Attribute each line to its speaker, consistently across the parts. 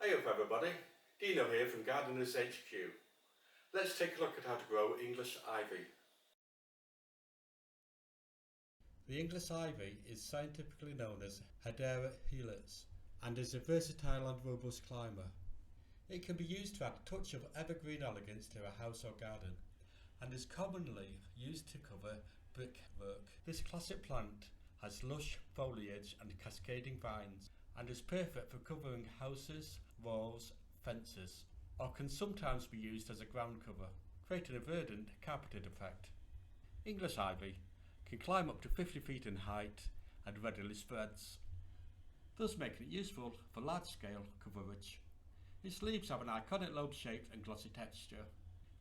Speaker 1: Hey up everybody, Dino here from Gardeners HQ. Let's take a look at how to grow English ivy. The English ivy is scientifically known as Hedera helix and is a versatile and robust climber. It can be used to add a touch of evergreen elegance to a house or garden and is commonly used to cover brickwork. This classic plant has lush foliage and cascading vines and is perfect for covering houses, walls, fences, or can sometimes be used as a ground cover, creating a verdant, carpeted effect. English ivy can climb up to 50 feet in height and readily spreads, thus making it useful for large-scale coverage. Its leaves have an iconic lobe shape and glossy texture.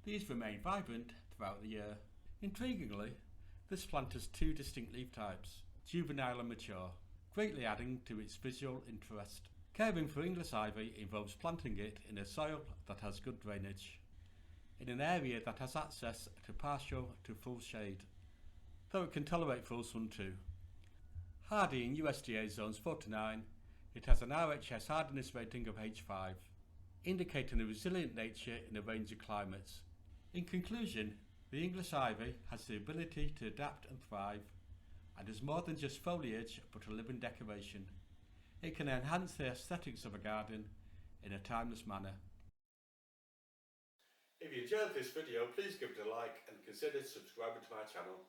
Speaker 1: These remain vibrant throughout the year. Intriguingly, this plant has two distinct leaf types, juvenile and mature, greatly adding to its visual interest. Caring for English ivy involves planting it in a soil that has good drainage, in an area that has access to partial to full shade, though it can tolerate full sun too. Hardy in USDA zones 4 to 9, it has an RHS hardiness rating of H5, indicating a resilient nature in a range of climates. In conclusion, the English ivy has the ability to adapt and thrive, and is more than just foliage but a living decoration. It can enhance the aesthetics of a garden in a timeless manner. If you enjoyed this video, please give it a like and consider subscribing to my channel.